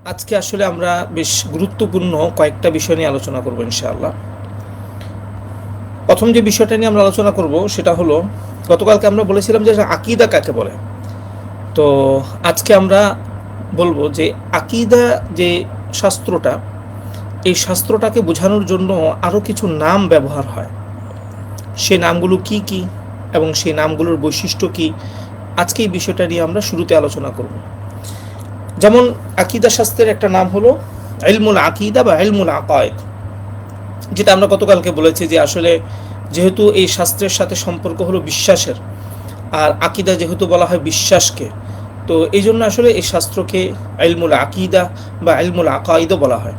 আজকে আসলে আমরা বেশ গুরুত্বপূর্ণ কয়েকটা বিষয় নিয়ে আলোচনা করব ইনশাআল্লাহ। প্রথম যে বিষয়টা নিয়ে আমরা আলোচনা করব সেটা হলো, গতকালকে আমরা বলেছিলাম যে আকীদা কাকে বলে। তো আজকে আমরা বলবো যে আকীদা যে শাস্ত্রটা, এই শাস্ত্রটাকে বোঝানোর জন্য আরও কিছু নাম ব্যবহার হয়। সে নামগুলো কি কি এবং সেই নামগুলোর বৈশিষ্ট্য কি, আজকে এই বিষয়টা নিয়ে আমরা শুরুতে আলোচনা করব। যেমন আকীদা শাস্ত্রের একটা নাম হলো ইলমুল আকীদা বা ইলমুল আকায়েদ, যেটা আমরা গতকালকে বলেছি যে আসলে যেহেতু এই শাস্ত্রের সাথে সম্পর্ক হলো বিশ্বাসের, আর আকীদা যেহেতু বলা হয় বিশ্বাসকে, তো এই জন্য আসলে এই শাস্ত্রকে ইলমুল আকীদা বা ইলমুল আকায়েদও বলা হয়।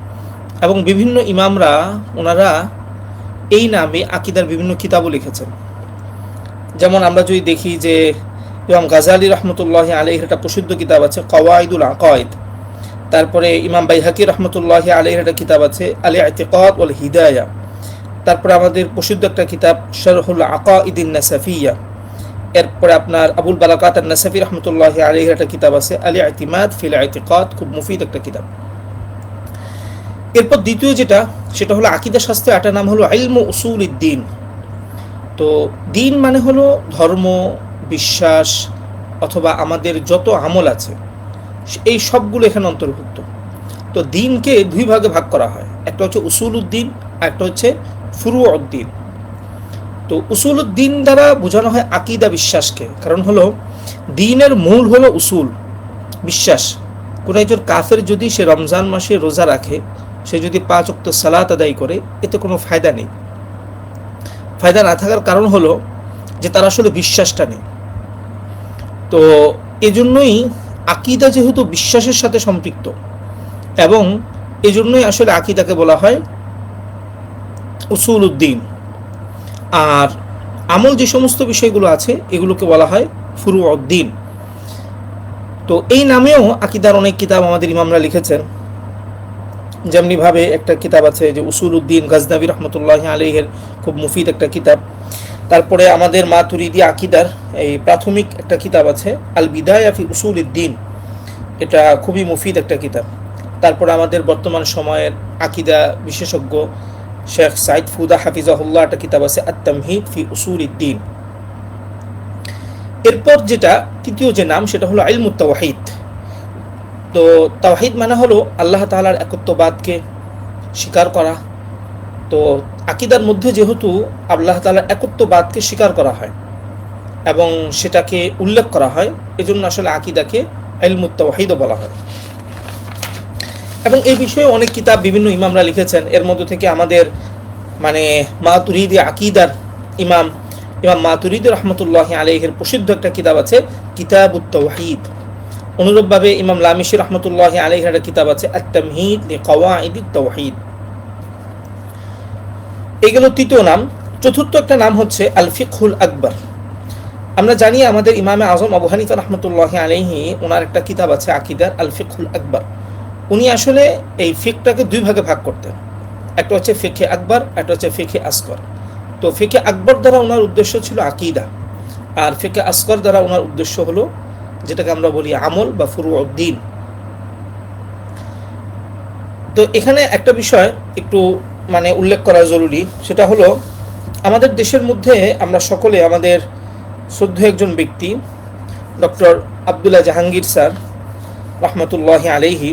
এবং বিভিন্ন ইমামরা ওনারা এই নামে আকীদার বিভিন্ন কিতাবও লিখেছেন। যেমন আমরা যদি দেখি যে ইমাম গাজালি রহমতুল্লাহ আলাইহির একটা প্রসিদ্ধ কিতাব আছে কওয়াইদুল আকায়েদ, তারপরে ইমাম বাইহাকি রহমতুল্লাহ আলাইহির একটা কিতাব আছে আল ইতিকাদ ওয়াল হিদায়া, তারপরে আমাদের প্রসিদ্ধ একটা কিতাব শারহুল আকাইদিন নাসাফিয়া, এরপরে আপনার আবুল বারাকাত আন-নাসাফি রহমতুল্লাহ আলাইহির একটা কিতাব আছে আল ইতিমাদ ফিল ইতিকাদ, খুব মুফিদ একটা কিতাব। এরপর দ্বিতীয় যেটা, সেটা হলো আকীদা শাস্ত্রের একটা নাম হলো ইলমু উসুলুদ্দিন। তো দিন মানে হলো ধর্ম, বিশ্বাস অথবা আমাদের যত আমল আছে এই সবগুলো এখানে অন্তর্ভুক্ত। তো দিনকে দুই ভাগে ভাগ করা হয়, একটা হচ্ছে উসুলুদ্দিন আর একটা হচ্ছে ফুরুউদ্দিন। তো উসুলুদ্দিন দ্বারা বোঝানো হয় আকীদা বিশ্বাসকে, কারণ হলো দিনের মূল হলো উসুল বিশ্বাস। কোনো একজন কাফের যদি সে রমজান মাসে রোজা রাখে, সে যদি 5 ওয়াক্ত সালাত আদায় করে, এতে কোনো ফায়দা নেই। ফায়দা না থাকার কারণ হলো যে তার আসলে বিশ্বাসটা নেই। তো এজন্যই আকীদা যেহেতু বিশ্বাসের সাথে সম্পৃক্ত, এবং এজন্যই আসলে আকীদাকে বলা হয় উসুলুদ্দিন। আর আমল যে সমস্ত বিষয়গুলো আছে এগুলোকে বলা হয় ফুরুউদ্দিন। তো এই নামেও আকীদার অনেক কিতাব আমাদের ইমামরা লিখেছেন। যেমনিভাবে একটা কিতাব আছে যে উসুলুদ্দিন গাজনাভি রহমতুল্লাহ আলাইহির, খুব মুফিদ একটা কিতাব। তারপরে আমাদের মাতুরিদি আকীদার এই প্রাথমিক একটা কিতাব আছে আল বিদায়া ফি উসুলুদ্দিন, এটা খুবই মুফিদ একটা কিতাব। তারপরে আমাদের বর্তমান সময়ের আকীদা বিশেষজ্ঞ শেখ সাইদ ফুদা হাফিজাহুল্লাহ একটা কিতাব আছে আত-তামহিদ ফি উসুলুদ্দিন। এরপর যেটা তৃতীয় যে নাম, সেটা হলো ইলমুত তাওহীদ। তো তাওহীদ মানে হলো আল্লাহ তাআলার একত্ববাদকে স্বীকার করা। তো আকীদার মধ্যে যেহেতু আল্লাহ তাআলার একত্ববাদকে স্বীকার করা হয় এবং সেটাকে উল্লেখ করা হয়, এজন্য আসলে আকীদাকে ইলমুত তাওহীদও বলা হয়। এবং এই বিষয়ে অনেক কিতাব বিভিন্ন ইমামরা লিখেছেন। এর মধ্য থেকে আমাদের মাতুরিদি আকীদার ইমাম ইমাম মাতুরিদি রহমতুল্লাহ আলাইহির প্রসিদ্ধ একটা কিতাব আছে কিতাবুত তাওহীদ। অনুরূপভাবে ইমাম লামিশি রহমতুল্লাহ আলাইহির একটা কিতাব আছে আত-তামহিদ লিকাওয়াইদিত তাওহীদ। এগুলো তৃতীয় নাম। চতুর্থ একটা নাম হচ্ছে আল ফিকহুল আকবর। আমরা জানি আমাদের ইমামে আজম আবু হানিফা রহমতুল্লাহ আলাইহি, ওনার একটা কিতাব আছে আকীদার আল ফিকহুল আকবর। উনি আসলে এই ফিকটাকে দুই ভাগে ভাগ করতেন, একটা হচ্ছে ফিকহে আকবর, একটা হচ্ছে ফিকহে আসগর। তো ফিকহে আকবর দ্বারা ওনার উদ্দেশ্য ছিল আকীদা, আর ফিকহে আসগর দ্বারা ওনার উদ্দেশ্য হলো যেটাকে আমরা বলি আমল বা ফুরুউদ্দিন। তো এখানে একটা বিষয় একটু উল্লেখ করা জরুরি, সেটা হলো আমাদের দেশের মধ্যে আমরা সকলে আমাদের শ্রদ্ধেয় একজন ব্যক্তি ডক্টর আবদুল্লাহ জাহাঙ্গীর স্যার রহমতুল্লাহ আলাইহি,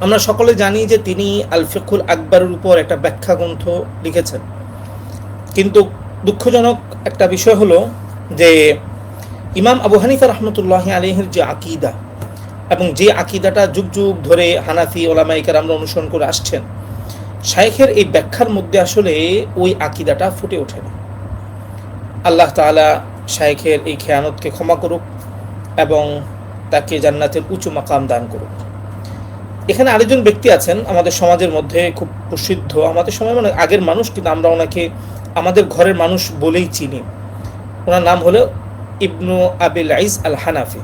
আমরা সকলে জানি যে তিনি আল ফিকহুল আকবরের উপর একটা ব্যাখ্যা গ্রন্থ লিখেছেন। কিন্তু দুঃখজনক একটা বিষয় হলো যে ইমাম আবু হানিফা রহমতুল্লাহ আলাইহির যে আকীদা, এবং যে আকীদাটা যুগ যুগ ধরে হানাফি ওলামায়ে কেরামরা অনুসরণ করে আসছেন, শাইখের এই ব্যাখ্যার মধ্যে আসলে ওই আকীদাটা ফুটে ওঠেনি। আল্লাহ তাআলা শাইখের এই খেয়ানতকে ক্ষমা করুক এবং তাকে জান্নাতের উঁচু মাকাম দান করুক। এখানে আরেকজন ব্যক্তি আছেন আমাদের সমাজের মধ্যে খুব প্রসিদ্ধ, আমাদের সময় আগের মানুষ, কিন্তু আমরা ওনাকে আমাদের ঘরের মানুষ বলেই চিনি। ওনার নাম হলো ইবনু আবিল আইজ আল হানাফি।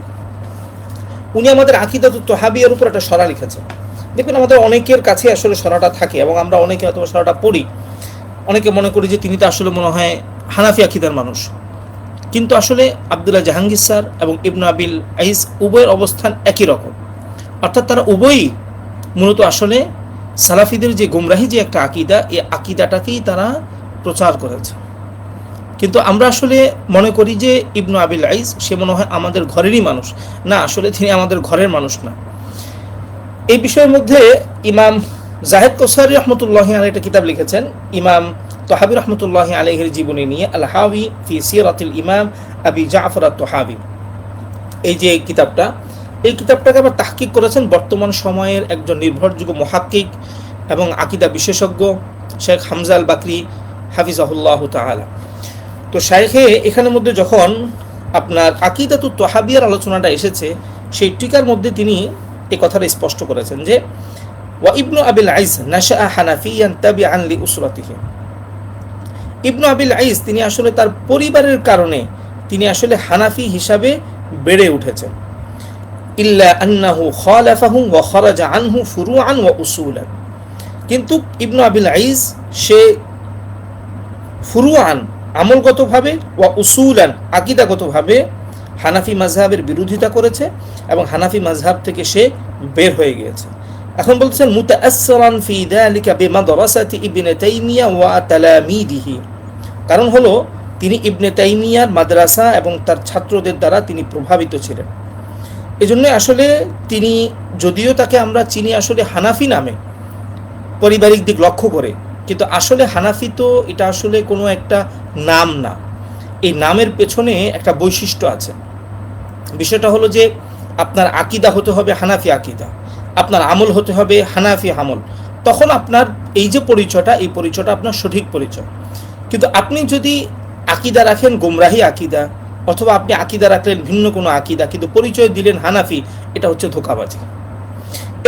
উনি আমাদের আকীদাতুত তাহাবিয়ার উপর একটা সরা লিখেছেন। দেখবেন আমাদের অনেকের কাছে আসলে সরাটা থাকে এবং আমরা অনেকে হয়তো সরাটা পড়ি, অনেকে মনে করি যে তিনি তো আসলে মনে হয় হানাফি আকীদার মানুষ। কিন্তু আসলে আবদুল্লাহ জাহাঙ্গীর স্যার এবং ইবনু আবিল আইজ উভয়ের অবস্থান একই রকম। অর্থাৎ তারা উভয়ই মূলত আসলে সালাফিদের যে গুমরাহি যে একটা আকিদা, এই আকিদাটাকেই তারা প্রচার করেছে। কিন্তু আমরা আসলে মনে করি যে ইবনু আবিল আইস সে মনে হয় আমাদের ঘরেরই মানুষ। না, আসলে তিনি আমাদের ঘরের মানুষ না। এই বিষয়ের মধ্যে ইমাম জাহেদ কৌসারি রহমতুল্লাহি আলাইহি একটা কিতাব লিখেছেন, ইমাম তহাবি রহমতুল্লাহি আলাইহির জীবনী নিয়ে, আল হাওয়ি ফি সিরাতিল ইমাম আবি জাফর আত-তহাবি। এই যে কিতাবটা, এই কিতাবটাকে আবার তাহকিক করেছেন বর্তমান সময়ের একজন নির্ভরযোগ্য মুহাক্কিক এবং আকিদা বিশেষজ্ঞ শেখ হামজা আল বাকরি হাফিজাহুল্লাহ তাআলা। তো শাইখে এখানের মধ্যে যখন আপনার আকিদাতুত তহাবিয়ার আলোচনাটা এসেছে, সেই টিকার মধ্যে তিনি এই কথাটা স্পষ্ট করেছেন যে ওয়া ইবনু আবিল আইস নাশা হানাফিয়ান তাবিআন লি উসরাতিহি। ইবনু আবিল আইস তিনি আসলে তার পরিবারের কারণে তিনি আসলে হানাফি হিসাবে বেড়ে উঠেছেন। ইল্লা আন্নাহু খালাফাহু ওয়া খারাজা আনহু ফুরুআন ওয়া উসুলান। কিন্তু ইবনু আবিল আইস সে ফুরুআন আমলগতভাবে ওয়া উসুলান আকীদাগতভাবে হানাফি মাযহাবের বিরোধিতা করেছে এবং হানাফি মাযহাব থেকে সে বের হয়ে গিয়েছে। এখন বলতেছেন মুতাআসসিরান ফি যালিকা বিমাদরাসাতি ইবনে তাইমিয়া ওয়া তালামিদিহি। কারণ হলো তিনি ইবনে তাইমিয়ার মাদ্রাসা এবং তার ছাত্রদের দ্বারা তিনি প্রভাবিত ছিলেন। এজন্য আসলে তিনি, যদিও তাকে আমরা চিনি আসলে হানাফি নামে পারিবারিক দিক লক্ষ্য করে, কিন্তু আসলে হানাফি তো এটা আসলে কোনো একটা নাম না, এই নামের পেছনে একটা বৈশিষ্ট্য আছে। বিষয়টা হলো যে আপনার আকিদা হতে হবে হানাফি আকিদা, আপনার আমল হতে হবে হানাফি আমল, তখন আপনার এই যে পরিচয়টা, এই পরিচয়টা আপনার সঠিক পরিচয়। কিন্তু আপনি যদি আকিদা রাখেন গোমরাহি আকিদা, অথবা আপনি আকিদা রাখলেন ভিন্ন কোনো আকিদা কিন্তু পরিচয় দিলেন হানাফি, এটা হচ্ছে ধোঁকাবাজি।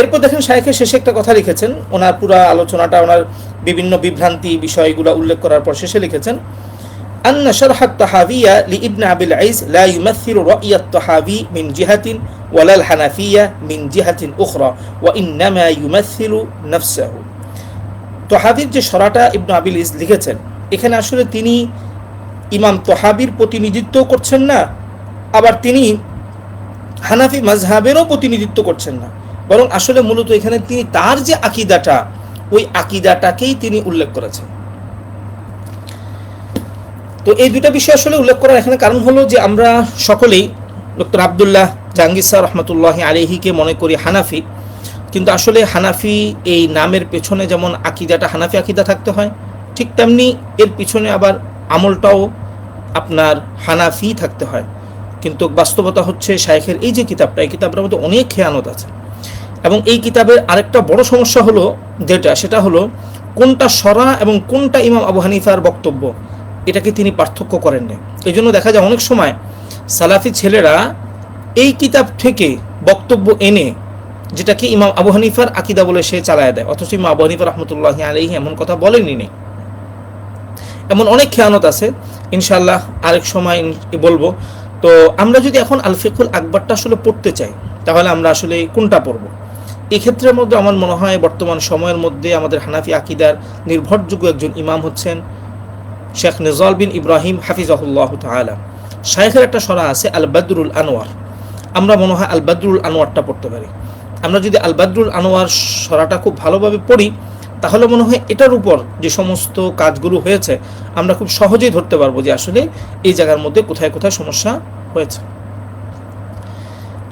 এরপর দেখেন শাইখের শেষে একটা কথা লিখেছেন, ওনার পুরো আলোচনাটা ওনার বিভিন্ন বিভ্রান্তি বিষয়গুলো উল্লেখ করার পর শেষে লিখেছেন আন্না শারহ আত-তাহাবিয়া লিইবনে আবিল আইস লা ইউমাসসিলু রা'ই আত-তাহাবি মিন জিহাতিন ওয়ালা আল-হানাফিয়া মিন জিহাতিন উখরা ওয়া ইন্নামা ইউমাসসিলু নাফসাহু। তাহাবির যে শরাটা ইবনে আবিল আইস লিখেছেন, এখানে আসলে তিনি ইমাম তাহাবির প্রতিনিধিত্ব করছেন না, আবার তিনি হানাফি মাযহাবেরও প্রতিনিধিত্ব করছেন না, বরং আসলে মূলত এখানে তিনি তার যে আকিদাটা, ওই আকিদাটাকেই তিনি উল্লেখ করেছেন। তো এই দুইটা বিষয় আসলে উল্লেখ করার এখানে কারণ হলো যে আমরা সকলেই ডক্টর আব্দুল্লাহ জাহাঙ্গীর স্যার রহমতুল্লাহি আলাইহিকে মনে করি হানাফি, কিন্তু আসলে হানাফি এই নামের পেছনে যেমন আকিদাটা হানাফি আকিদা থাকতে হয়, ঠিক তেমনি এর পিছনে আবার আমলটাও আপনার হানাফি থাকতে হয়। কিন্তু বাস্তবতা হচ্ছে শাইখের এই যে কিতাবটা, এই কিতাবটার মধ্যে অনেক খেয়ানত আছে। এবং এই কিতাবের আরেকটা বড় সমস্যা হলো যেটা, সেটা হলো কোনটা শরা এবং কোনটা ইমাম আবু হানিফার বক্তব্য, এটাকে তিনি পার্থক্য করেন না। এই জন্য দেখা যায় অনেক সময় সালাফি ছেলেরা এই কিতাব থেকে বক্তব্য এনে যেটাকে ইমাম আবু হানিফার আকিদা বলে সে চালায় দেয়, অথচ ইমাম আবু হানিফা রহমতুল্লাহি আলাইহি এমন কথা বলেনই নেই। এমন অনেক খেয়ানত আছে, ইনশাআল্লাহ আরেক সময় বলবো। তো আমরা যদি এখন আল ফিকহুল আকবরটা আসলে পড়তে চাই, তাহলে আমরা আসলে কোনটা পড়বো? এই ক্ষেত্রের মধ্যে আমার মনে হয় বর্তমান সময়ের মধ্যে আমাদের হানাফি আকিদার নির্ভরযোগ্য একজন ইমাম হচ্ছেন শেখ নিজাল বিন ইব্রাহিম হাফিজাহুল্লাহ তাআলা। শাইখের একটা শরা আছে আল বাদরুল আনোয়ার, আমরা মনে হয় আল বাদরুল আনোয়ারটা পড়তে পারি। আমরা যদি আল বাদরুল আনোয়ার শরাটা খুব ভালোভাবে পড়ি, তাহলে মনে হয় এটার উপর যে সমস্ত কাজগুলো হয়েছে আমরা খুব সহজেই ধরতে পারবো যে আসলে এই জায়গার মধ্যে কোথায় কোথায় সমস্যা হয়েছে।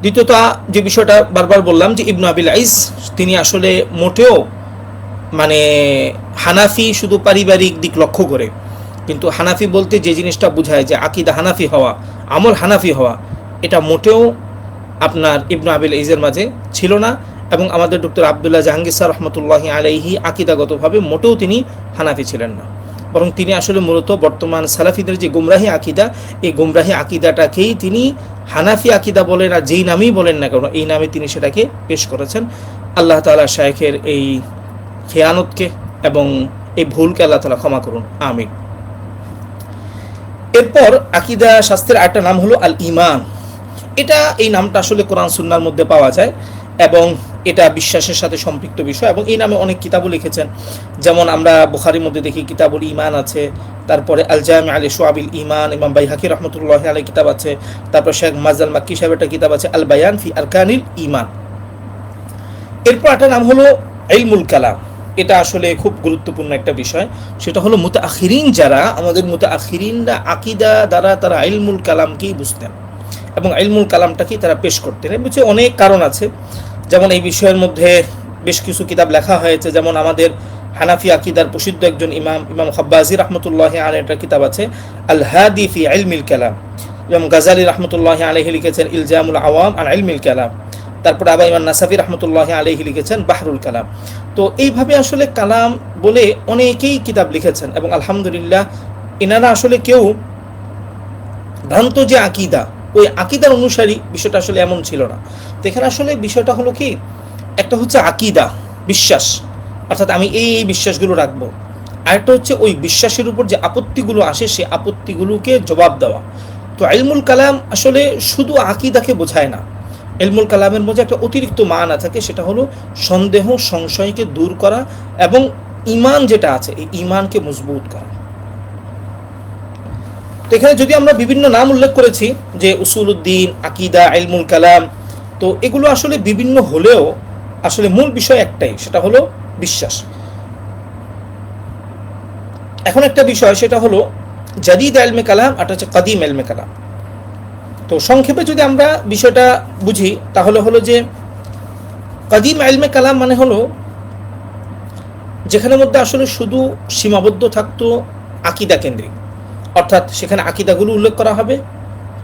দ্বিতীয়ত যে বিষয়টা বারবার বললাম যে ইবনু আবিল আইস তিনি আসলে মোটেও মানে হানাফি শুধু পারিবারিক দিক লক্ষ্য করে, কিন্তু হানাফি বলতে যে জিনিসটা বোঝায় যে আকিদা হানাফি হওয়া, আমল হানাফি হওয়া, এটা মোটেও আপনার ইবনু আবিল আইসের মাঝে ছিল না। এবং আমাদের ডক্টর আব্দুল্লাহ জাহাঙ্গীর স্যার রহমতুল্লাহি আলাইহি আকিদাগতভাবে মোটেও তিনি হানাফি ছিলেন না, বরং তিনি আসলে মূলত বর্তমান সালাফিদের যে গুমরাহি আকিদা, এই গুমরাহি আকিদাটাকেই তিনি হানাফি আকিদা বলেন, আর যেই নামেই বলেন না কেন এই নামে তিনি সেটাকে পেশ করেছেন। আল্লাহ তাআলা শাইখের এই খেয়ানতকে এবং এই ভুলকে আল্লাহ তাআলা ক্ষমা করুন, আমিন। এরপর আকিদা শাস্ত্রের আরেকটা নাম হলো আল ঈমান। এটা এই নামটা আসলে কোরআন সুন্নাহর মধ্যে পাওয়া যায় এবং এটা বিশ্বাসের সাথে সম্পৃক্ত বিষয়, এবং এই নামে অনেক কিতাবও লিখেছেন। যেমন আমরা বুখারীর মধ্যে দেখি কিতাবুল ঈমান আছে, তারপরে আল জামি আলি শুআবিল ঈমান ইমাম বাইহাকি রহমতুল্লাহি আলাইহি কিতাব আছে, তারপর শেখ মাজাল মাক্কি সাহেব একটা কিতাব আছে আল বায়ান ফি আরকানিল ঈমান। এরপর একটা নাম হলো ইলমুল কালাম। এটা আসলে খুব গুরুত্বপূর্ণ একটা বিষয়। সেটা হলো মুতাআখিরিন যারা, আমাদের মুতাআখিরিনরা আকীদা দ্বারা তারা ইলমুল কালামকেই বুঝতেন এবং ইলমুল কালামটাকেই তারা পেশ করতেন। এর পিছনে অনেক কারণ আছে, যেমন এই বিষয়ের মধ্যে বেশ কিছু কিতাব লেখা হয়েছে। যেমন আমাদের হানাফি আকীদার প্রসিদ্ধ একজন ইমাম, ইমাম খাব্বাজি রাহমাতুল্লাহি আলাইহি একটা কিতাব আছে আল হাদি ফি ইলমিল কালাম। ইমাম গাজালি রাহমাতুল্লাহি আলাইহি লিখেছেন ইলজামুল আওয়াম আন ইলমিল কালাম। তারপরে আবার ইমাম নাসাফি রাহমাতুল্লাহি আলাইহি লিখেছেন বাহরুল কালাম। তো এইভাবে আসলে কালাম বলে অনেকেই কিতাব লিখেছেন এবং আলহামদুলিল্লাহ এনারা আসলে কেউ ভ্রান্ত যে আকীদা, ওই আকীদার অনুসারী বিষয়টা আসলে এমন ছিল না। তো এখানে আসলে বিষয়টা হলো কি, একটা হচ্ছে আকীদা, বিশ্বাস, অর্থাৎ আমি এই এই বিশ্বাসগুলো রাখবো। আরেকটা হচ্ছে ওই বিশ্বাসের উপর যে আপত্তিগুলো আসে সেই আপত্তিগুলোকে জবাব দেওয়া। তো ইলমুল কালাম আসলে শুধু আকীদাকে বোঝায় না। ইলমুল কালামের মধ্যে একটা অতিরিক্ত মানা থাকে, সেটা হলো সন্দেহ সংশয়কে দূর করা এবং ঈমান যেটা আছে এই ঈমানকে মজবুত করা। তো এখানে যদি আমরা বিভিন্ন নাম উল্লেখ করেছি যে উসুলউদ্দিন, আকীদা, ইলমুল কালাম, তো এগুলো আসলে বিভিন্ন হলেও আসলে মূল বিষয় একটাই, সেটা হলো বিশ্বাস। এখন একটা বিষয়, সেটা হলো জাদিদ ইলমে কালাম আর হচ্ছে কাদিম ইলমে কালাম। তো সংক্ষেপে যদি আমরা বিষয়টা বুঝি তাহলে হলো যে কাদিম ইলমে কালাম মানে হলো যেখানের মধ্যে আসলে শুধু সীমাবদ্ধ থাকতো আকীদা কেন্দ্রিক, অর্থাৎ সেখানে আকীদাগুলো উল্লেখ করা হবে,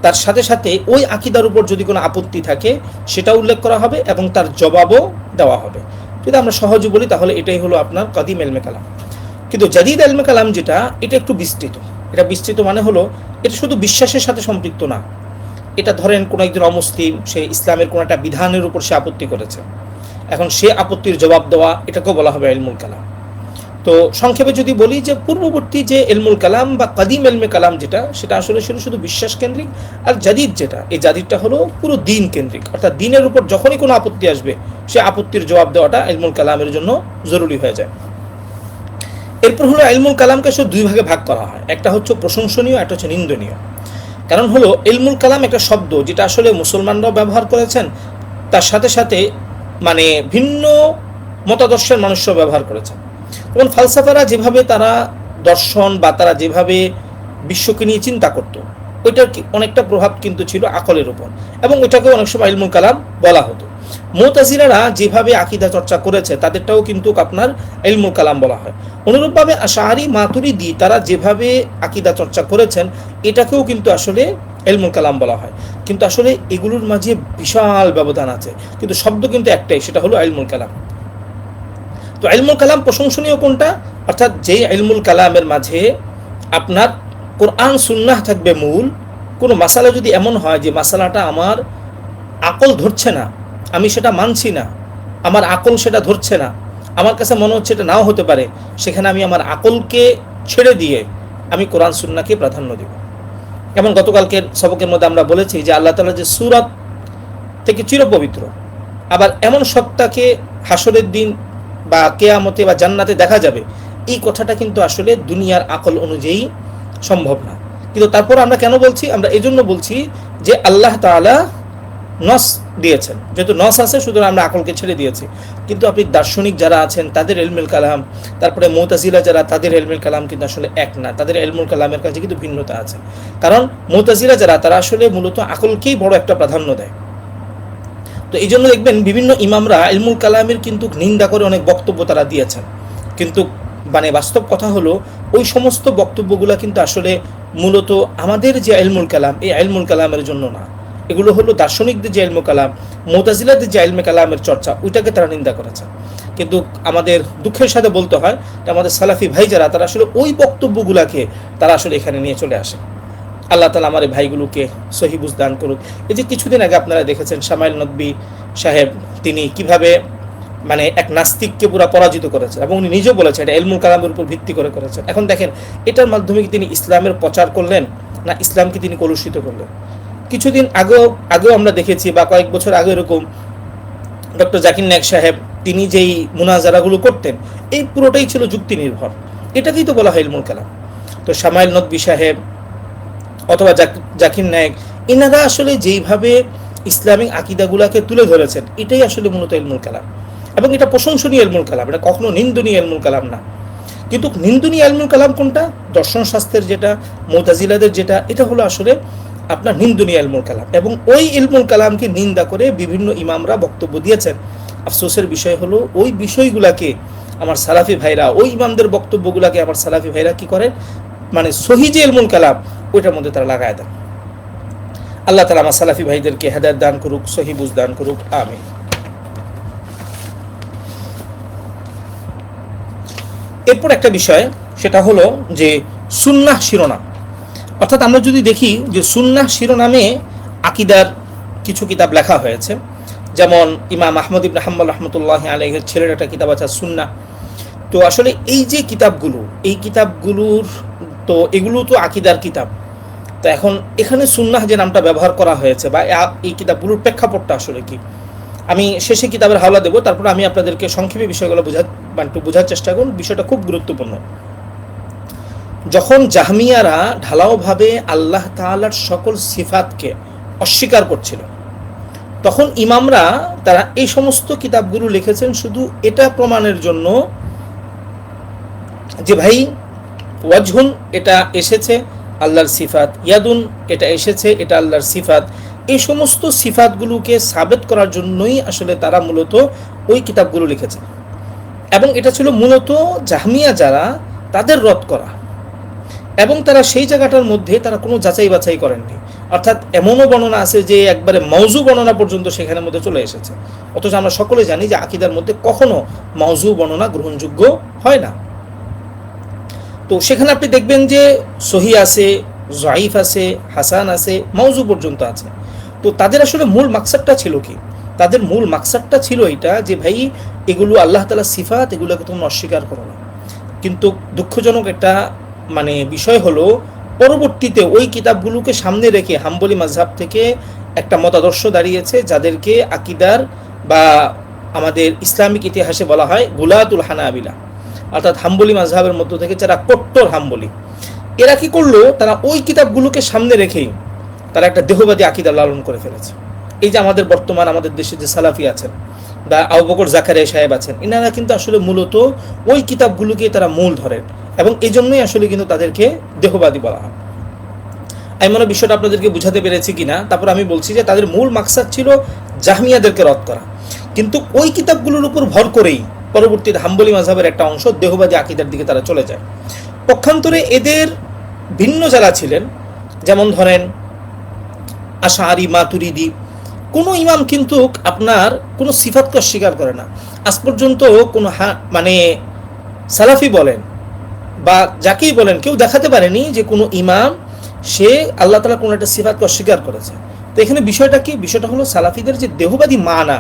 তার সাথে সাথে ওই আকীদার উপর যদি কোনো আপত্তি থাকে সেটা উল্লেখ করা হবে এবং তার জবাবও দেওয়া হবে। যদি আমরা সহজে বলি তাহলে এটাই হলো আপনার কাদিম ইলমে কালাম। কিন্তু জাদিদ ইলমে কালাম যেটা, এটা একটু বিস্তৃত। এটা বিস্তৃত মানে হলো এটা শুধু বিশ্বাসের সাথে সম্পৃক্ত না। এটা ধরেন কোনো একজন অমুসলিম, সে ইসলামের কোনো একটা বিধানের উপর সে আপত্তি করেছে, এখন সে আপত্তির জবাব দেওয়া, এটাকেও বলা হবে ইলমুল কালাম। তো সংক্ষেপে যদি বলি যে পূর্ববর্তী যে ইলমুল কালাম বা কাদিম ইলমে কালাম যেটা, সেটা আসলে ছিল শুধু বিশ্বাস কেন্দ্রিক। আর জাদিদ যেটা, এই জাদিদটা হলো পুরো দিন কেন্দ্রিক, অর্থাৎ দিনের উপর যখনই কোনো আপত্তি আসবে সে আপত্তির জবাব দেওয়াটা ইলমুল কালামের জন্য জরুরি হয়ে যায়। এরপর হলো ইলমুল কালামকে শুধু দুই ভাগে ভাগ করা হয়, একটা হচ্ছে প্রশংসনীয়, একটা হচ্ছে নিন্দনীয়। কারণ হলো ইলমুল কালাম একটা শব্দ যেটা আসলে মুসলমানরাও ব্যবহার করেছেন, তার সাথে সাথে মানে ভিন্ন মতাদর্শের মানুষরাও ব্যবহার করেছেন। যেমন ফালসাফারা যেভাবে তারা দর্শন বা তারা যেভাবে বিশ্বকে নিয়ে চিন্তা করতো, ওইটার অনেকটা প্রভাব কিন্তু ছিল আকলের উপর, এবং ওইটাকে অনেক সময় ইলমুল কালাম বলা হতো। মুতাজিলারা যেভাবে আকীদা চর্চা করেছে তাদেরটাও কিন্তু আপনার ইলমুল কালাম বলা হয়। অনুরূপভাবে আশআরী, মাতুরিদি তারা যেভাবে আকীদা চর্চা করেছেন এটাকেও কিন্তু আসলে ইলমুল কালাম বলা হয়। কিন্তু আসলে এগুলোর মাঝে বিশাল ব্যবধান আছে, কিন্তু শব্দ কিন্তু একটাই, সেটা হলো ইলমুল কালাম। তো ইলমুল কালাম প্রশংসনীয় কোনটা, অর্থাৎ যে ইলমুল কালামের মাঝে আপনার কোরআন সুন্নাহ থাকবে মূল। কোনো মাসালা যদি এমন হয় যে মাসালাটা আমার আকল ধরছে না, আমি সেটা মানছি না, আমার আকল সেটা ধরছে না, আমার কাছে মনে হচ্ছে এটা নাও হতে পারে, সেখানে আমি আমার আকলকে ছেড়ে দিয়ে আমি কোরআন সুন্নাহকে প্রাধান্য দেব। যেমন গতকালকের সবকের মধ্যে আমরা বলেছি যে আল্লাহ তাআলা যে সূরাত থেকে চিরপবিত্র, আবার এমন সত্তাকে হাসরের দিন বা কিয়ামতে বা জান্নাতে দেখা যাবে, এই কথাটা কিন্তু আসলে দুনিয়ার আকল অনুযায়ী সম্ভব না। কিন্তু তারপর আমরা কেন বলছি, আমরা এজন্য বলছি যে আল্লাহ তাআলা নস দিয়েছেন, যেহেতু নস আছে সুতরাং আমরা আকলকে ছেড়ে দিয়েছি। কিন্তু আপনি দার্শনিক যারা আছেন তাদের ইলমুল কালাম, তারপরে মুতাজিলা যারা, তাদের ইলমুল কালাম কিন্তু আসলে এক না, তাদের ইলমুল কালামের কাছে কিন্তু ভিন্নতা আছে। কারণ মুতাজিলা যারা, তারা আসলে মূলত আকলকেই বড় একটা প্রাধান্য দেয়। তো এই জন্য দেখবেন বিভিন্ন ইমামরা ইলমুল কালামের কিন্তু নিন্দা করে অনেক বক্তব্য তারা দিয়েছেন, কিন্তু মানে বাস্তব কথা হলো ওই সমস্ত বক্তব্যগুলো কিন্তু আসলে মূলত আমাদের যে ইলমুল কালাম, এই ইলমুল কালামের জন্য না। এগুলো হলো দার্শনিকদের যে ইলমুল কালাম, মুতাজিলাদের যে ইলমে কালামের চর্চা, ওইটাকে তারা নিন্দা করেছে। কিন্তু আমাদের দুঃখের সাথে বলতে হয় যে আমাদের সালাফি ভাই যারা, তারা আসলে ওই বক্তব্যগুলোকে তারা আসলে এখানে নিয়ে চলে আসে। আল্লাহ তাআলা আমার এই ভাইগুলোকে সহি বুঝ দান করুক। এই যে কিছুদিন আগে আপনারা দেখেছেন শামাইল নদভী সাহেব, তিনি কিভাবে মানে এক নাস্তিককে পুরো পরাজিত করেছেন, এবং উনি নিজেও বলেছেন এটা ইলমুল কালামের উপর ভিত্তি করে করেছেন। এখন দেখেন এটার মাধ্যমে কি তিনি ইসলামের প্রচার করলেন, না ইসলামকে তিনি কলুষিত করলেন? কিছুদিন আগেও আমরা দেখেছি, বা কয়েক বছর আগে এরকম ডক্টর জাকির নায়েক সাহেব তিনি যেই মুনাজারাগুলো করতেন, এই পুরোটাই ছিল যুক্তি নির্ভর। এটাকেই তো বলা হয় ইলমুল কালাম। তো শামাইল নদভী সাহেব অথবা জাকির নায়েক, এনারা আসলে যেইভাবে ইসলামিক আকীদাগুলোকে তুলে ধরেছেন, এটাই আসলে মূলত ইলমুল কালাম। এবং এটা প্রশংসনীয় ইলমুল কালাম, এটা কখনো নিন্দনীয় ইলমুল কালাম না। কিন্তু নিন্দনীয় ইলমুল কালাম কোনটা? দর্শন শাস্ত্রের যেটা, মুতাজিলাদের যেটা, এটা হলো আসলে আপনার নিন্দনীয় ইলমুল কালাম। এবং ওই ইলমুল কালামকে নিন্দা করে বিভিন্ন ইমামরা বক্তব্য দিয়েছেন। আফসোসের বিষয় হলো ওই বিষয়গুলাকে আমার সালাফি ভাইরা, ওই ইমামদের বক্তব্যগুলাকে আমার সালাফি ভাইরা কি করে, মানে সহি যে ইলমুল কালাম ওইটার মধ্যে তারা লাগায় দেন। আল্লাহ তাআলা আমার সালাফি ভাইদেরকে হেদায়েত দান করুক, সহি বুঝ দান করুক, আমিন। এরপর একটা বিষয়, সেটা হলো যে সুন্নাহ শিরোনাম। অর্থাৎ আমরা যদি দেখি যে সুন্নাহ শিরোনামে আকীদার কিছু কিতাব লেখা হয়েছে, যেমন ইমাম আহমদ ইবনে হাম্বল রাহমাতুল্লাহি আলাইহির ছেলের একটা কিতাব আছে সুন্নাহ। তো আসলে এই যে কিতাবগুলো, এই কিতাবগুলোর তো এগুলো তো আকীদার কিতাব। তো এখন এখানে সুন্নাহ যে নামটা ব্যবহার করা হয়েছে বা এই কিতাবগুলোর প্রেক্ষাপটটা আসলে কি, আমি শেষে কিতাবের হাওলা দেবো, তারপর আমি আপনাদেরকে সংক্ষেপে বিষয়গুলো একটু বোঝার চেষ্টা করুন। বিষয়টা খুব গুরুত্বপূর্ণ। যখন জাহমিয়ারা ঢালাওভাবে আল্লাহ তাআলার সকল সিফাতকে অস্বীকার করছিল, তখন ইমামরা তারা এই সমস্ত কিতাবগুলো লিখেছেন শুধু এটা প্রমাণের জন্য যে ভাই ওয়াজহুন এটা এসেছে আল্লাহর সিফাত, ইয়াদুন এটা এসেছে এটা আল্লাহর সিফাত, এই সমস্ত সিফাতগুলোকে সাবেত করার জন্যই আসলে তারা মূলত ওই কিতাবগুলো লিখেছে। এবং এটা ছিল মূলত জাহমিয়া যারা তাদের রদ করা, এবং তারা সেই জায়গাটার মধ্যে তারা কোনো যাচাই বাছাই করেননি। অর্থাৎ এমনও বর্ণনা আছে যে একবারে মাউজু বর্ণনা পর্যন্ত সেখানের মধ্যে চলে এসেছে। অথচ আমরা সকলে জানি যে আকীদার মধ্যে কখনো মাউজু বর্ণনা গ্রহণযোগ্য হয় না। তো সেখানে আপনি দেখবেন যে সহি আছে, জয়ীফ আছে, হাসান আছে, মাউজু পর্যন্ত আছে। তো তাদের আসলে মূল মাকসাদটা ছিল কি? তাদের মূল মাকসাদটা ছিল এটা যে ভাই এগুলো আল্লাহ তাআলার সিফাত, এগুলোকে তোমরা অস্বীকার করো না। কিন্তু দুঃখজনক একটা মানে বিষয় হলো পরবর্তীতে ওই কিতাবগুলোকে সামনে রেখে হাম্বলি মাযহাব থেকে একটা মতাদর্শ দাঁড়িয়েছে যাদেরকে আকীদার বা আমাদের ইসলামিক ইতিহাসে বলা হয় গুলাতুল হানাবিলা, অর্থাৎ হাম্বলি মাযহাবের মধ্য থেকে যারা কট্টর হাম্বলি। এরা কি করলো, তারা ওই কিতাবগুলোকে সামনে রেখেই তারা একটা দেহবাদী আকীদা লালন করে ফেলেছে। এই যে আমাদের বর্তমান আমাদের দেশে যে সালাফি আছেন বা আবু বকর জাকারিয়া সাহেব আছেন, এনারা কিন্তু আসলে মূলত ওই কিতাবগুলোকে তারা মূল ধরেন, এবং এই জন্যই আসলে কিন্তু তাদেরকে দেহবাদী বলা হয়। আমি মনে বিষয়টা আপনাদেরকে বুঝাতে পেরেছি কিনা। তারপর আমি বলছি যে তাদের মূল মাকসাদ ছিল জাহমিয়াদেরকে রদ করা, কিন্তু ওই কিতাবগুলোর উপর ভর করেই পরবর্তীতে হাম্বলি মাযহাবের একটা অংশ দেহবাদী আকীদার দিকে তারা চলে যায়। পক্ষান্তরে এদের ভিন্ন যারা ছিলেন, যেমন ধরেন আশআরী, মাতুরিদি, কোনো ইমাম কিন্তু আপনার কোনো সিফাতকে অস্বীকার করে না। আজ পর্যন্ত কোনো মানে সালাফি বলেন বা যাকেই বলেন কেউ দেখাতে পারেনি যে কোনো ইমাম সে আল্লাহ তাআলা কোনো একটা সিফাতকে অস্বীকার করেছে। তো এখানে বিষয়টা কি? বিষয়টা হলো সালাফিদের যে দেহবাদী মানা,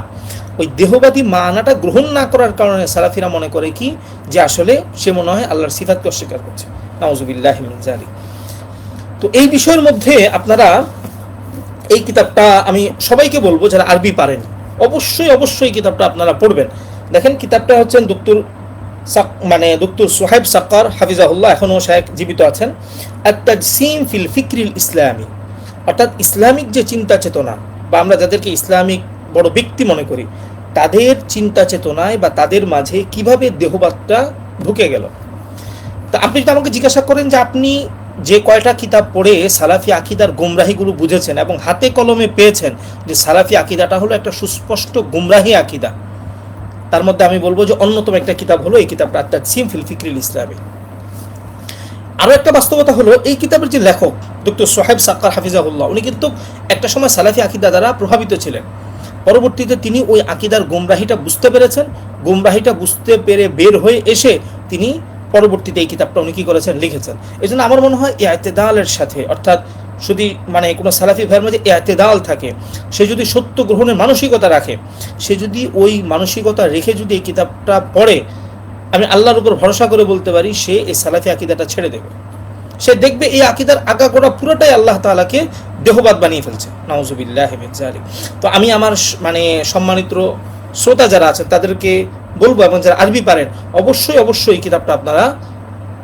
ওই দেহবাদী মানাটা গ্রহণ না করার কারণে সালাফিরা মনে করে কি যে আসলে সে মনে হয় আল্লাহর সিফাতকে অস্বীকার করছে। নাউযুবিল্লাহি মিন যালিক। তো এই বিষয়ের মধ্যে আপনারা এই কিতাবটা আমি সবাইকে বলবো যারা আরবি পারেন অবশ্যই অবশ্যই কিতাবটা আপনারা পড়বেন। দেখেন কিতাবটা হচ্ছেন ডক্টর সোহাইব সাক্কার হাফিজাহুল্লাহ, এখনও শায়েখ জীবিত আছেন। আত-তাজসিম ফিল ফিকরিল ইসলামী, অর্থাৎ ইসলামিক যে চিন্তা চেতনা বা আমরা যাদেরকে ইসলামিক বড় ব্যক্তি মনে করি তাদের চিন্তা চেতনায় বা তাদের মাঝে কিভাবে দেহবাদটা ঢুকে গেল। তা আপনি যদি আমাকে জিজ্ঞাসা করেন যে আপনি যে কয়টা কিতাব পড়ে সালাফি আকীদার গুমরাহিগুলো বুঝেছেন এবং হাতে কলমে পেয়েছেন যে সালাফি আকীদাটা হলো একটা সুস্পষ্ট গুমরাহি আকীদা, তার মধ্যে আমি বলবো যে অন্যতম একটা কিতাব হলো এই কিতাবটা আত-তাজসিম ফিল ফিকরিল ইসলামী। আরও একটা বাস্তবতা হলো এই কিতাবের যে লেখক ডক্টর সোহাইব সাক্কার হাফিজাহুল্লাহ, উনি কিন্তু একটা সময় সালাফি আকীদা দ্বারা প্রভাবিত ছিলেন। পরবর্তীতে তিনি ওই আকীদার গুমরাহিটা বুঝতে পেরেছেন, গুমরাহিটা বুঝতে পেরে বের হয়ে এসে তিনি পরবর্তীতে এই কিতাবটা উনি কি করেছেন, লিখেছেন। এই জন্য আমার মনে হয় ইআতেদালের সাথে, অর্থাৎ যদি মানে কোনো সালাফি ভাইয়ের মধ্যে ইআতেদাল থাকে, সে যদি সত্য গ্রহণের মানসিকতা রাখে, সে যদি ওই মানসিকতা রেখে যদি এই কিতাবটা পড়ে, আমি আল্লাহর উপর ভরসা করে বলতে পারি সে এই সালাফি আকীদাটা ছেড়ে দেবে। সে দেখবে এই আকীদার আগাগোড়া পুরোটাই আল্লাহ তাআলাকে দেহবাদ বানিয়ে ফেলছে। নাউযুবিল্লাহি মিন যালিক। তো আমি আমার মানে সম্মানিত শ্রোতা যারা আছেন তাদেরকে বলবো, এবং যারা আরবি পারেন অবশ্যই অবশ্যই এই কিতাবটা আপনারা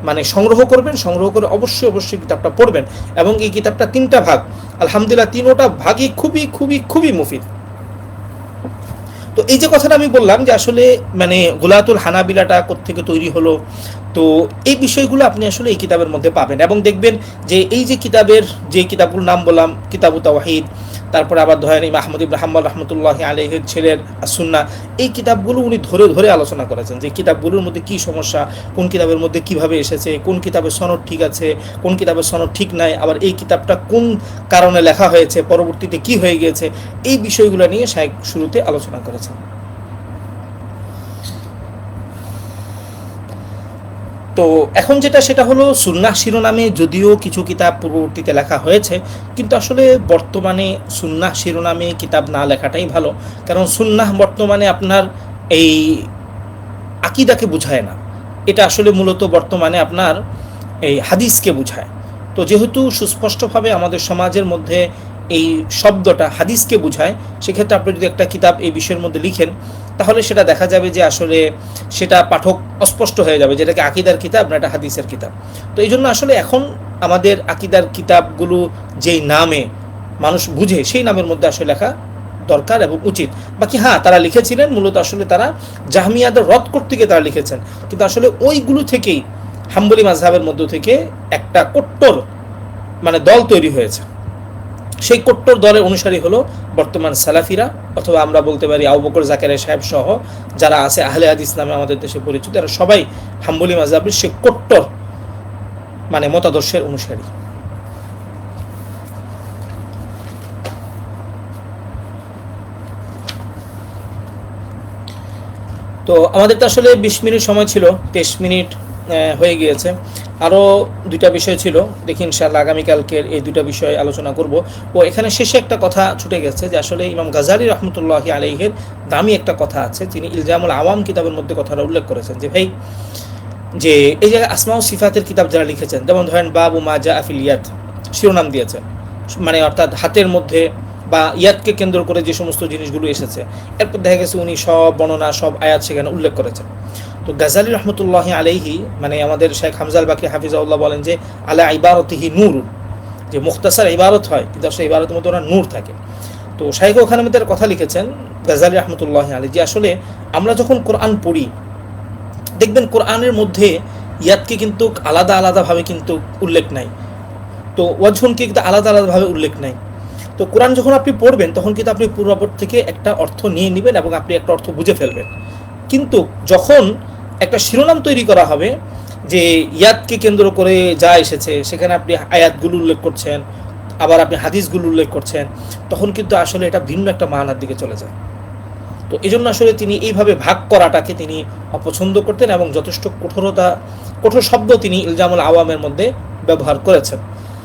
মানে সংগ্রহ করবেন, সংগ্রহ করে অবশ্যই অবশ্যই কিতাবটা পড়বেন। এবং এই কিতাবটা 3টা ভাগ, আলহামদুলিল্লাহ 3টা ভাগই খুবই খুবই খুবই মুফিদ। তো এই যে কথাটা আমি বললাম যে আসলে মানে গুলাতুল হানাবিলাটা কোত্থেকে তৈরি হলো, তো এই বিষয়গুলো আপনি আসলে এই কিতাবের মধ্যে পাবেন। এবং দেখবেন যে এই যে কিতাবের যে কিতাবগুলোর নাম বললাম, কিতাবু তাওহীদ, তারপরে আবার ধরেন ইমাম আহমদ ইবনে হাম্বল রহমতুল্লাহি আলাইহির ছেলের সুন্নাহ, এই কিতাবগুলো উনি ধরে ধরে আলোচনা করেছেন যে কিতাবগুলোর মধ্যে কি সমস্যা, কোন কিতাবের মধ্যে কিভাবে এসেছে, কোন কিতাবের সনদ ঠিক আছে, কোন কিতাবের সনদ ঠিক নাই, আবার এই কিতাবটা কোন কারণে লেখা হয়েছে, পরবর্তীতে কি হয়ে গিয়েছে, এই বিষয়গুলো নিয়ে শায়খ শুরুতে আলোচনা করেছেন। তো এখন যেটা সেটা হলো সুন্নাহ শিরোনামে যদিও কিছু কিতাব পূর্ববর্তীতে লেখা হয়েছে, কিন্তু আসলে বর্তমানে সুন্নাহ শিরোনামে কিতাব না লেখাটাই ভালো। কারণ সুন্নাহ বর্তমানে আপনার এই আকিদাকে বুঝায় না, এটা আসলে মূলত বর্তমানে আপনার এই হাদিসকে বুঝায়। তো যেহেতু সুস্পষ্টভাবে আমাদের সমাজের মধ্যে এই শব্দটা হাদিসকে বুঝায়, সেক্ষেত্রে আপনি যদি একটা কিতাব এই বিষয়ের মধ্যে লিখেন, তাহলে সেটা দেখা যাবে যে আসলে সেটা পাঠক অস্পষ্ট হয়ে যাবে যে এটা কি আকিদার কিতাব না এটা হাদিসের কিতাব। তো এই জন্য আসলে এখন আমাদের আকিদার কিতাবগুলো যেই নামে মানুষ বুঝে সেই নামের মধ্যে আসলে লেখা দরকার এবং উচিত। বাকি হ্যাঁ, তারা লিখেছিলেন মূলত আসলে তারা জাহমিয়াদের রদ করতে গিয়ে তারা লিখেছেন, কিন্তু আসলে ওইগুলো থেকেই হাম্বলি মাযহাবের মধ্য থেকে একটা কট্টর মানে দল তৈরি হয়েছে। সেই কট্টর দলের অনুসারী হলো বর্তমান সালাফিরা, অথবা আমরা বলতে পারি আবু বকর জাকারিয়া সাহেব সহ যারা আছে আহলে হাদিস নামে আমাদের দেশে পরিচিত, এরা সবাই হাম্বলি মাযহাবের সেই কট্টর মানে মতাদর্শের অনুসারী। তো আমাদের তো আসলে 20 মিনিট সময় ছিল, 23 মিনিট হয়ে গিয়েছে। আরও দুইটা বিষয় ছিল, দেখি ইনশাআল্লাহ আগামীকালকের এই দুইটা বিষয় আলোচনা করব। ও এখানে শেষে একটা কথা ছুটে গেছে যে আসলে ইমাম গাজালি রহমতুল্লাহি আলাইহির দামি একটা কথা আছে, তিনি ইলজামুল আওয়াম কিতাবের মধ্যে কথাটা উল্লেখ করেছেন যে ভাই, যে এই জায়গায় আসমা ও সিফাতের কিতাব যারা লিখেছেন, যেমন ধরেন বাবু মাজা আফিল ইয়াদ শিরোনাম দিয়েছেন, মানে অর্থাৎ হাতের মধ্যে বা ইয়াদকে কেন্দ্র করে যে সমস্ত জিনিসগুলো এসেছে, এরপর দেখা গেছে উনি সব বর্ণনা সব আয়াত সেখানে উল্লেখ করেছেন। তো গাজালি রহমতুল্লাহি আলাইহি মানে আমাদের শেখ হামজাল বাকি হাফিজাউল্লাহ বলেন যে আলা ইবারতিহি নূর, যে মুখতাসার ইবারত হয় কিন্তু আসলে ইবারতের মধ্যে ওনার নূর থাকে। তো শাইখ ওখানে মধ্যে কথা লিখেছেন গাজালি রহমতুল্লাহি আলাইহি যে আসলে আমরা যখন কোরআন পড়ি দেখবেন কোরআনের মধ্যে ইয়াদকে কিন্তু আলাদা আলাদাভাবে কিন্তু উল্লেখ নাই, তো ওয়াজহুনকে কিন্তু আলাদা আলাদাভাবে উল্লেখ নাই। তো কোরআন যখন আপনি পড়বেন তখন কিন্তু আপনি পূর্বাপর থেকে একটা অর্থ নিয়ে নেবেন এবং আপনি একটা অর্থ বুঝে ফেলবেন। কিন্তু যখন একটা শিরোনাম তৈরি করা হবে যে ইয়াদকে কেন্দ্র করে যা এসেছে, সেখানে আপনি আয়াতগুলো উল্লেখ করছেন, আবার আপনি হাদিসগুলো উল্লেখ করছেন, তখন কিন্তু আসলে এটা ভিন্ন একটা মানার দিকে চলে যায়। তো এই জন্য আসলে তিনি এইভাবে ভাগ করাটাকে তিনি অপছন্দ করতেন এবং যথেষ্ট কঠোর শব্দ তিনি ইলজামুল আওয়ামের মধ্যে ব্যবহার করেছেন।